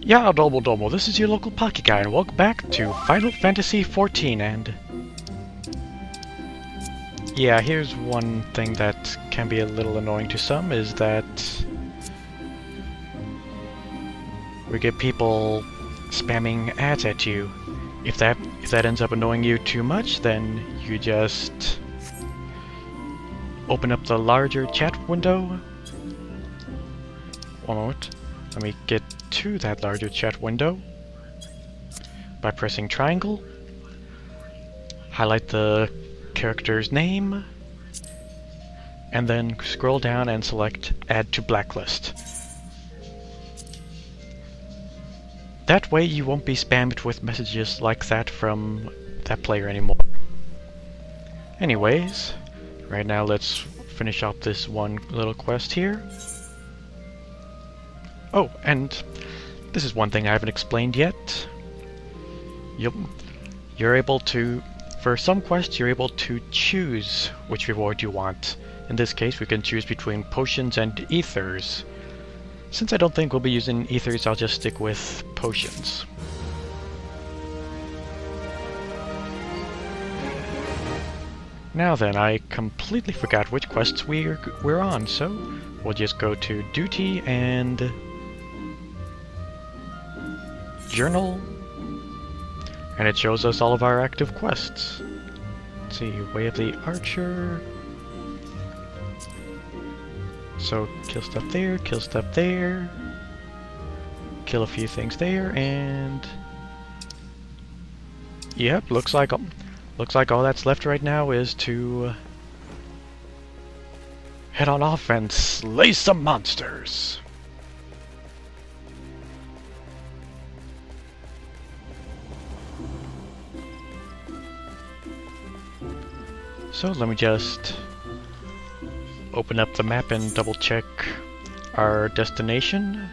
Yeah, Domo, this is your local PockyGuy, and welcome back to Final Fantasy XIV, and... yeah, here's one thing that can be a little annoying to some, is that... we get people spamming ads at you. If that ends up annoying you too much, then you just... open up the larger chat window. One moment. Let me get to that larger chat window by pressing triangle. Highlight the character's name, and then scroll down and select Add to Blacklist. That way you won't be spammed with messages like that from that player anymore. Anyways, right now let's finish up this one little quest here. Oh, and this is one thing I haven't explained yet. You're able to, for some quests, you're able to choose which reward you want. In this case, we can choose between potions and ethers. Since I don't think we'll be using ethers, I'll just stick with potions. Now then, I completely forgot which quests we're on, so we'll just go to duty and journal, and it shows us all of our active quests. Let's see, Way of the Archer. So kill stuff there, kill stuff there, kill a few things there, and yep, looks like all that's left right now is to head on off and slay some monsters. So let me just open up the map and double check our destination.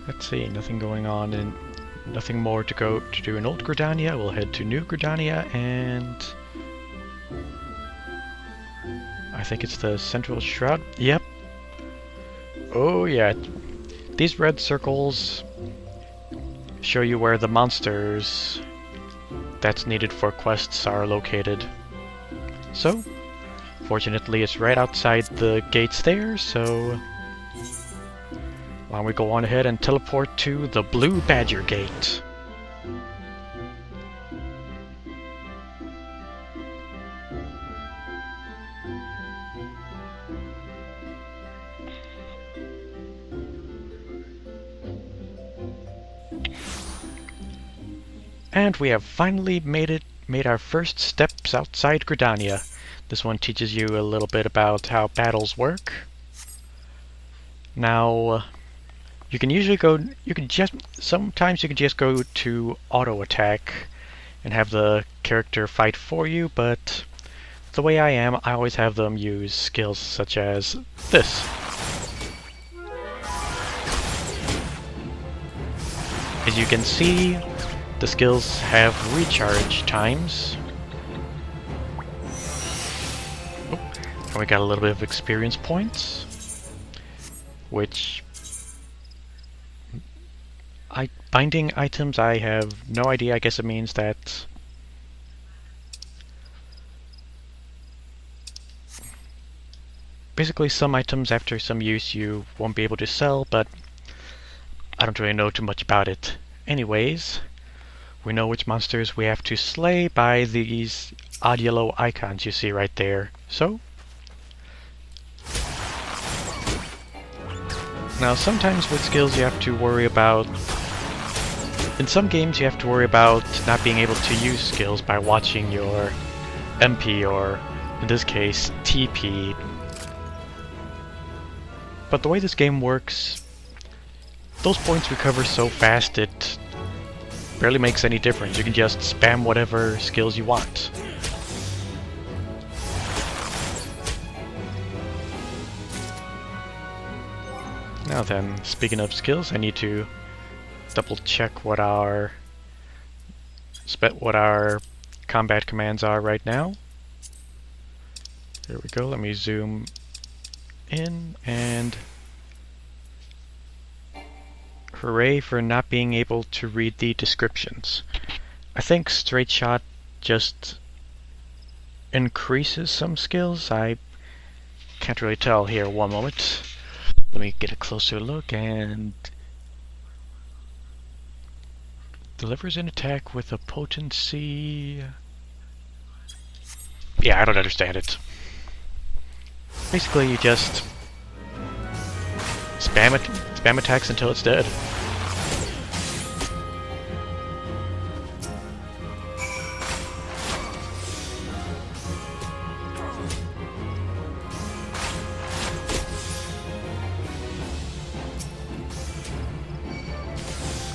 Let's see, nothing going on and nothing more to do in Old Gridania. We'll head to New Gridania, and I think it's the Central Shroud. Yep. Oh yeah. These red circles show you where the monsters that's needed for quests are located. So, fortunately it's right outside the gates there, so why don't we go on ahead and teleport to the Blue Badger Gate. And we have finally made our first steps outside Gridania. This one teaches you a little bit about how battles work. Now, sometimes you can just go to auto attack and have the character fight for you, but the way I am, I always have them use skills such as this. As you can see, the skills have recharge times. Oh, and we got a little bit of experience points, which binding items, I have no idea. I guess it means that basically some items after some use you won't be able to sell, but I don't really know too much about it. Anyways, we know which monsters we have to slay by these odd yellow icons you see right there. So, now sometimes with skills you have to worry about, in some games you have to worry about not being able to use skills by watching your MP, or in this case TP. But the way this game works, those points recover so fast it barely makes any difference. You can just spam whatever skills you want. Now then, speaking of skills, I need to double check what our combat commands are right now. There we go. Let me zoom in, and Hooray for not being able to read the descriptions. I think straight shot just increases some skills. I can't really tell here. One moment. Let me get a closer look. And delivers an attack with a potency... Yeah, I don't understand it. Basically, you just spam attacks until it's dead.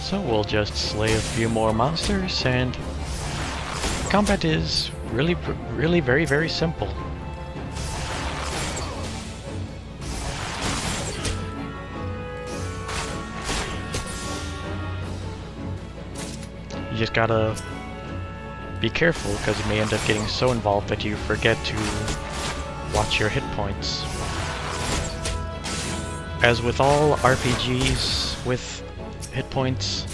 So we'll just slay a few more monsters, and combat is really very, very simple. You just gotta be careful, because you may end up getting so involved that you forget to watch your hit points. As with all RPGs with hit points,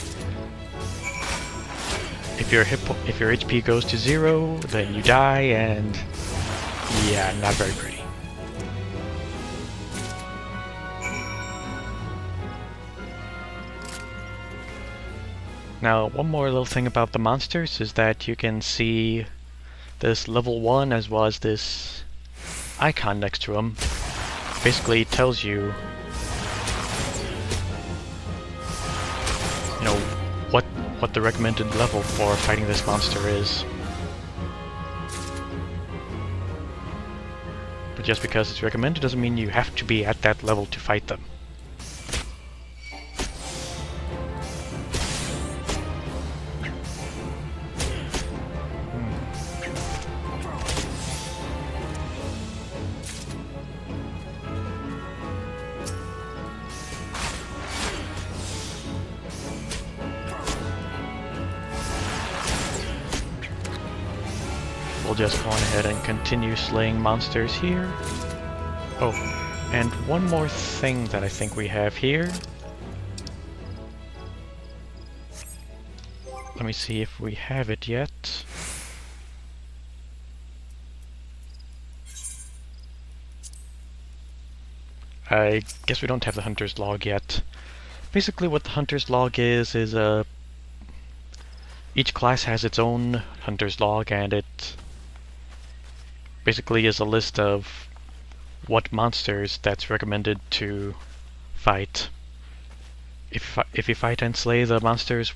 if your HP goes to 0, then you die, and yeah, not very pretty. Now, one more little thing about the monsters is that you can see this level 1 as well as this icon next to them. Basically tells you, you know, what the recommended level for fighting this monster is. But just because it's recommended doesn't mean you have to be at that level to fight them. We'll just go on ahead and continue slaying monsters here. Oh, and one more thing that I think we have here. Let me see if we have it yet. I guess we don't have the Hunter's Log yet. Basically what the Hunter's Log is each class has its own Hunter's Log, and it basically is a list of what monsters that's recommended to fight. If you fight and slay the monsters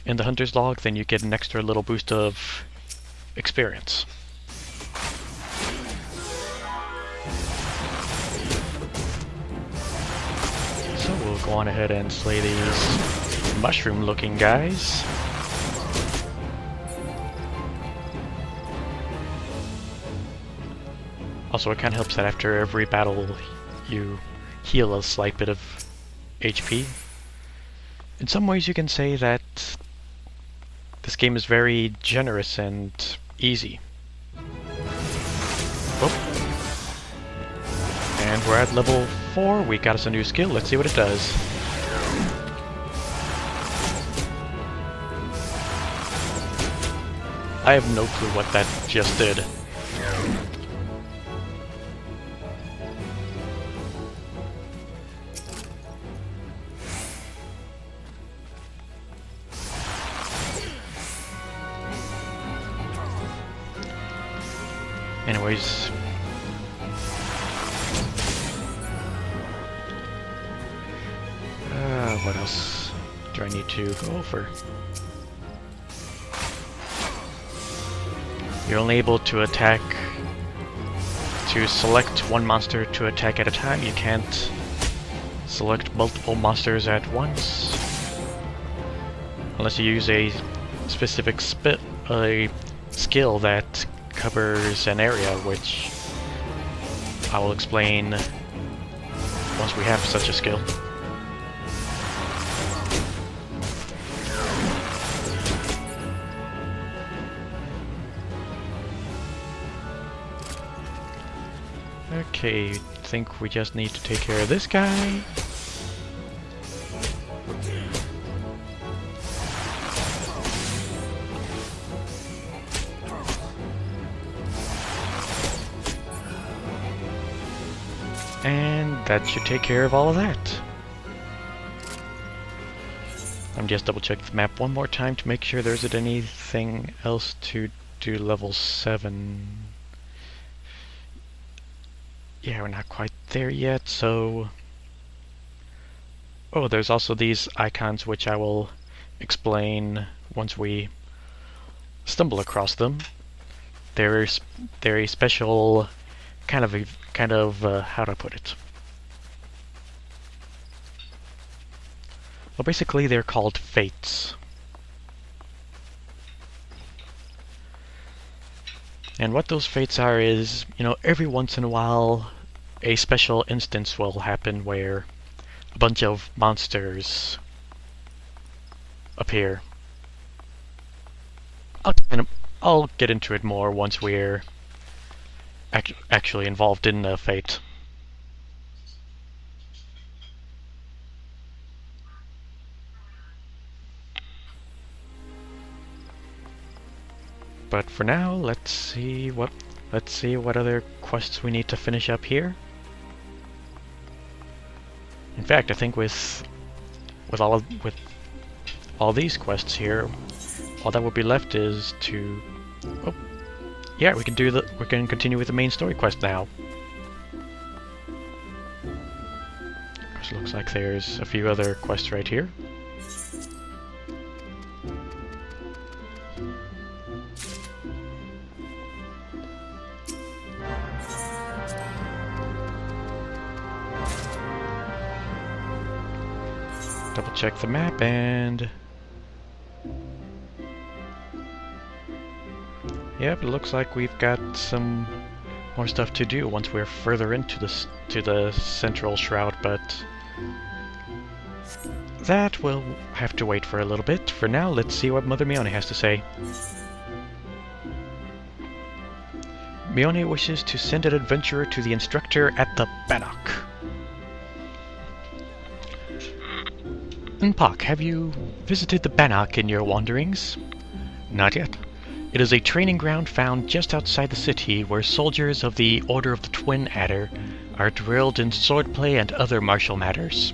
in the Hunter's Log, then you get an extra little boost of experience. So we'll go on ahead and slay these mushroom-looking guys. Also, it kind of helps that after every battle you heal a slight bit of HP. In some ways you can say that this game is very generous and easy. Oh. And we're at level 4, we got us a new skill, let's see what it does. I have no clue what that just did. Anyways, what else do I need to go over? You're only able to select one monster to attack at a time. You can't select multiple monsters at once. Unless you use a specific skill that covers an area, which I will explain once we have such a skill. Okay, I think we just need to take care of this guy. And that should take care of all of that. I'm just double check the map one more time to make sure there isn't anything else to do level 7. Yeah, we're not quite there yet, so... Oh, there's also these icons which I will explain once we stumble across them. They're a special kind of how do I put it? Well, basically they're called fates. And what those fates are is, you know, every once in a while a special instance will happen where a bunch of monsters appear. I'll get into it more once we're actually involved in the fate. But for now, let's see what other quests we need to finish up here. In fact, I think with all these quests here, all that would be left is to... Oh, yeah, we can continue with the main story quest now. It looks like there's a few other quests right here. Double check the map and... Yep, it looks like we've got some more stuff to do once we're further into the central shroud, but that will have to wait for a little bit. For now, let's see what Mother Mione has to say. Mione wishes to send an adventurer to the instructor at the Bannock. Pock, have you visited the Bannock in your wanderings? Not yet. It is a training ground found just outside the city where soldiers of the Order of the Twin Adder are drilled in swordplay and other martial matters.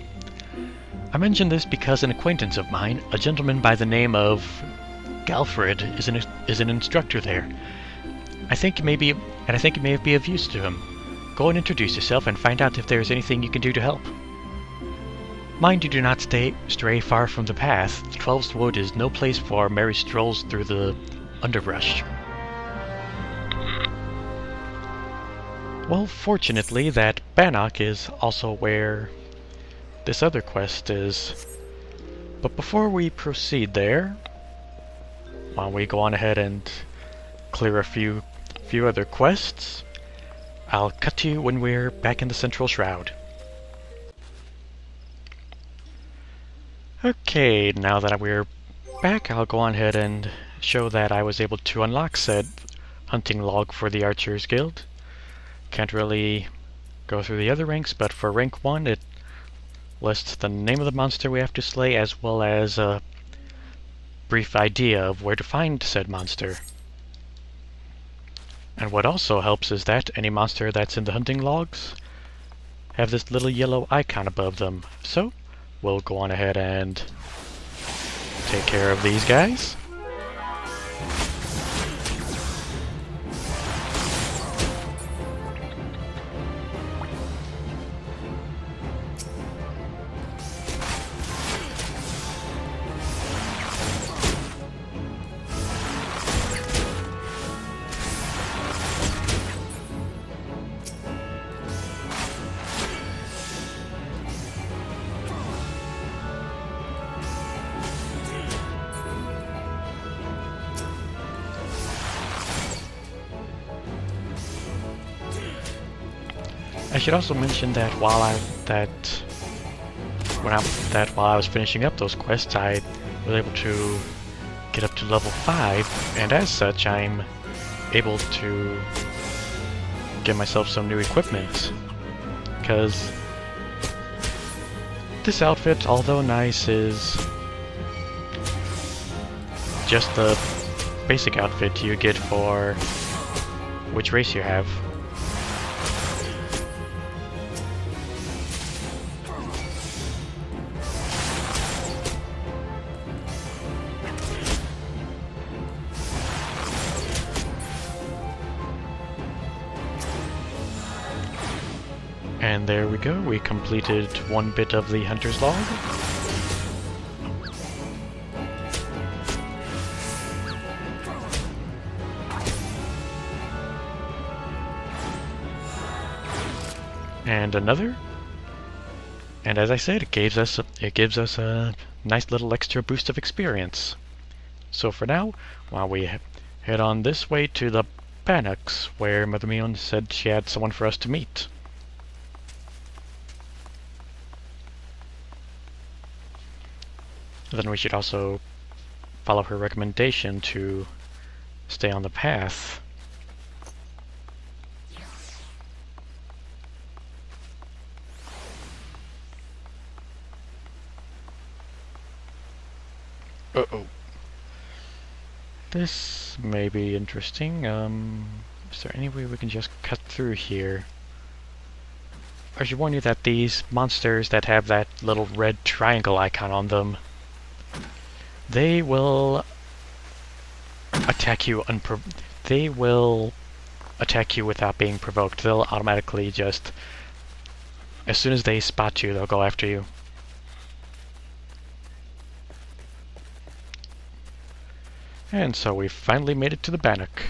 I mention this because an acquaintance of mine, a gentleman by the name of Galfred, is an instructor there. I think it may be of use to him. Go and introduce yourself and find out if there is anything you can do to help. Mind you do not stray far from the path. The 12's Wood is no place for merry strolls through the underbrush. Well, fortunately, that Bannock is also where this other quest is. But before we proceed there, why don't we go on ahead and clear a few other quests. I'll cut to you when we're back in the Central Shroud. Okay, now that we're back, I'll go on ahead and show that I was able to unlock said hunting log for the Archers Guild. Can't really go through the other ranks, but for rank 1 it lists the name of the monster we have to slay as well as a brief idea of where to find said monster. And what also helps is that any monster that's in the hunting logs have this little yellow icon above them. So we'll go on ahead and take care of these guys. I should also mention that while I was finishing up those quests, I was able to get up to level 5, and as such, I'm able to get myself some new equipment. Because this outfit, although nice, is just the basic outfit you get for which race you have. And there we go, we completed one bit of the Hunter's Log. And another. And as I said, it gives us a nice little extra boost of experience. So for now, while we head on this way to the Panax, where Mother Mion said she had someone for us to meet. Then we should also follow her recommendation to stay on the path. Uh-oh. This may be interesting. Is there any way we can just cut through here? I should warn you that these monsters that have that little red triangle icon on them, they will attack you without being provoked. They'll automatically just, as soon as they spot you, they'll go after you. And so we've finally made it to the Bannock.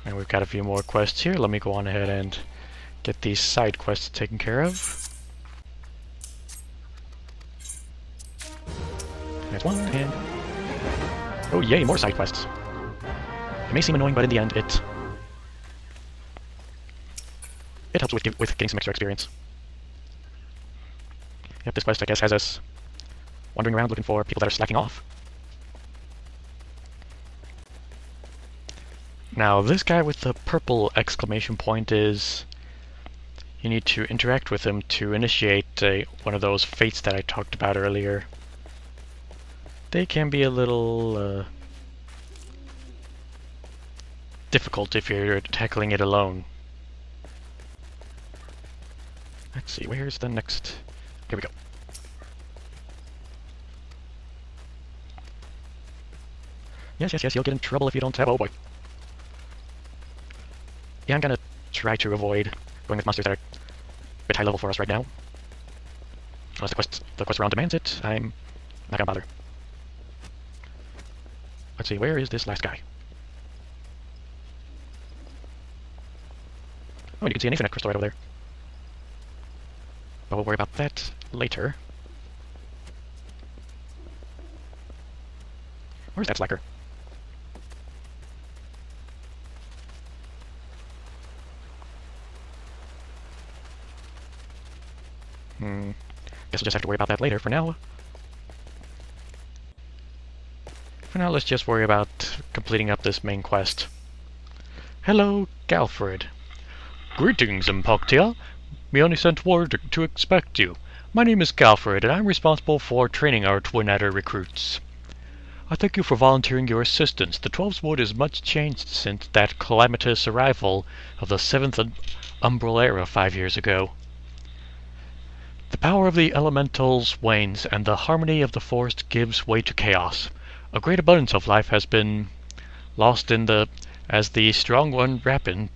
And we've got a few more quests here. Let me go on ahead and get these side quests taken care of. There's one, and... oh yay, more side quests. It may seem annoying, but in the end, it helps with getting some extra experience. Yep, this quest, I guess, has us wandering around looking for people that are slacking off. Now, this guy with the purple exclamation point is... you need to interact with him to initiate one of those fates that I talked about earlier. They can be a little difficult if you're tackling it alone. Let's see, where's the next... here we go. Yes, you'll get in trouble if you don't have... oh boy. Yeah, I'm gonna try to avoid going with monsters that are a bit high level for us right now. Unless the quest round demands it, I'm not gonna bother. Let's see, where is this last guy? Oh, you can see an infinite crystal right over there. But we'll worry about that later. Where's that slacker? Guess we'll just have to worry about that later. For now, let's just worry about completing up this main quest. Hello, Galfred. Greetings, Impoctia. Mione sent word to expect you. My name is Galfred, and I'm responsible for training our Twin Adder recruits. I thank you for volunteering your assistance. The 12's Wood is much changed since that calamitous arrival of the 7th Umbral Era 5 years ago. The power of the elementals wanes, and the harmony of the forest gives way to chaos. A great abundance of life has been lost as the strong one rapid,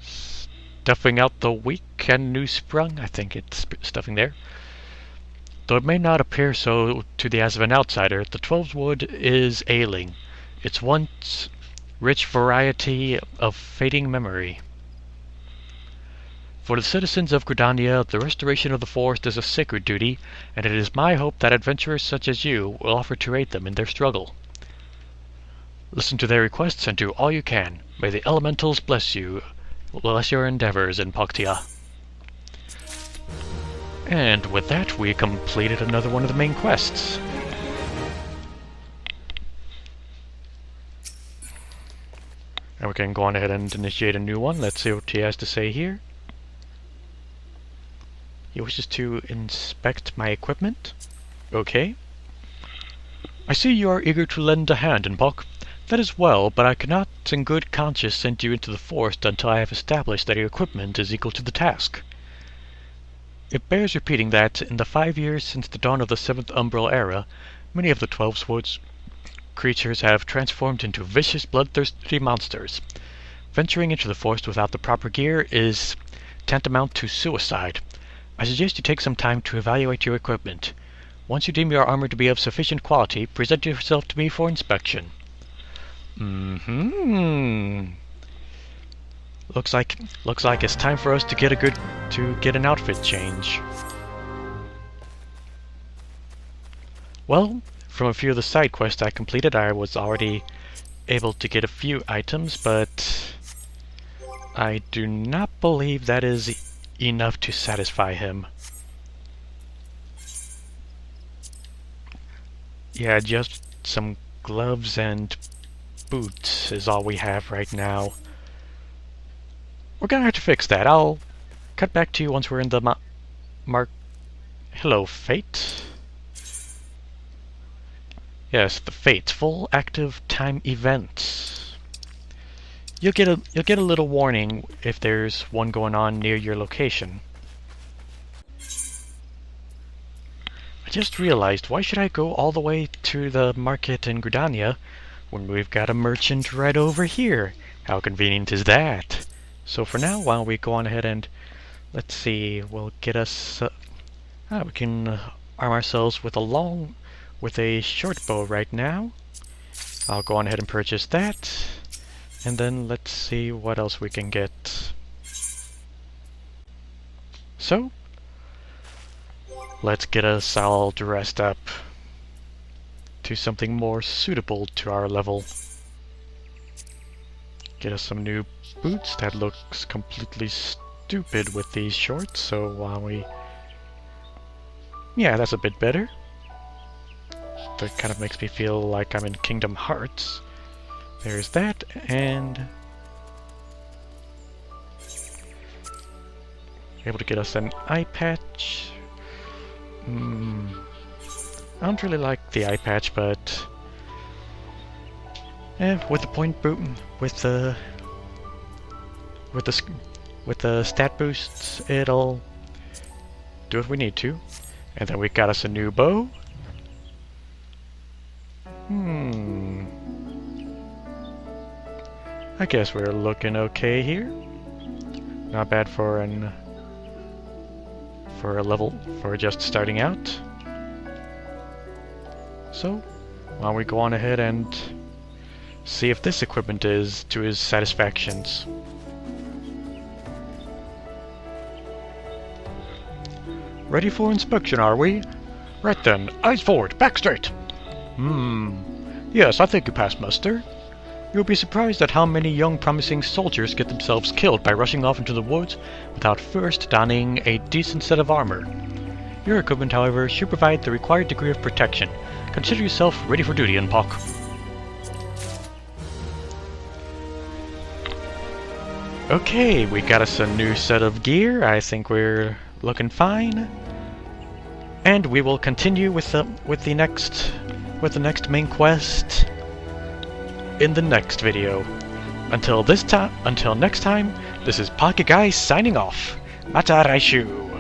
stuffing out the weak and new sprung. I think it's stuffing there. Though it may not appear so to the eyes of an outsider, the 12's Wood is ailing, its once rich variety of fading memory. For the citizens of Gridania, the restoration of the forest is a sacred duty, and it is my hope that adventurers such as you will offer to aid them in their struggle. Listen to their requests and do all you can. May the elementals bless you. Bless your endeavors, Impoctia. And with that, we completed another one of the main quests. And we can go on ahead and initiate a new one. Let's see what he has to say here. He wishes to inspect my equipment. Okay. I see you are eager to lend a hand, Impoc. That is well, but I cannot in good conscience send you into the forest until I have established that your equipment is equal to the task. It bears repeating that, in the 5 years since the dawn of the 7th Umbral Era, many of the 12's Wood's creatures have transformed into vicious, bloodthirsty monsters. Venturing into the forest without the proper gear is tantamount to suicide. I suggest you take some time to evaluate your equipment. Once you deem your armor to be of sufficient quality, present yourself to me for inspection. Looks like it's time for us to get an outfit change. Well, from a few of the side quests I completed, I was already able to get a few items, but I do not believe that is enough to satisfy him. Yeah, just some gloves and boots is all we have right now. We're gonna have to fix that. I'll cut back to you once we're in the Hello, Fate. Yes, the Fates, full active time events. You'll get a little warning if there's one going on near your location. I just realized, why should I go all the way to the market in Gridania when we've got a merchant right over here? How convenient is that? So for now, while we go on ahead and let's see, we'll get us. We can arm ourselves with a short bow right now. I'll go on ahead and purchase that, and then let's see what else we can get. So, let's get us all dressed up to something more suitable to our level. Get us some new boots. That looks completely stupid with these shorts, so while we... Yeah, that's a bit better. That kind of makes me feel like I'm in Kingdom Hearts. There's that, and... able to get us an eye patch. I don't really like the eye patch, but... with the point boot, with the stat boosts, it'll do what we need to. And then we got us a new bow. I guess we're looking okay here. Not bad for a level for just starting out. So, why don't we go on ahead and see if this equipment is to his satisfactions. Ready for inspection, are we? Right then, eyes forward, back straight. Yes, I think you passed muster. You'll be surprised at how many young promising soldiers get themselves killed by rushing off into the woods without first donning a decent set of armor. Your equipment, however, should provide the required degree of protection. Consider yourself ready for duty, Pock. Okay, we got us a new set of gear. I think we're looking fine. And we will continue with the next main quest in the next video. Until next time, this is PockyGuy signing off. Mata Raishu.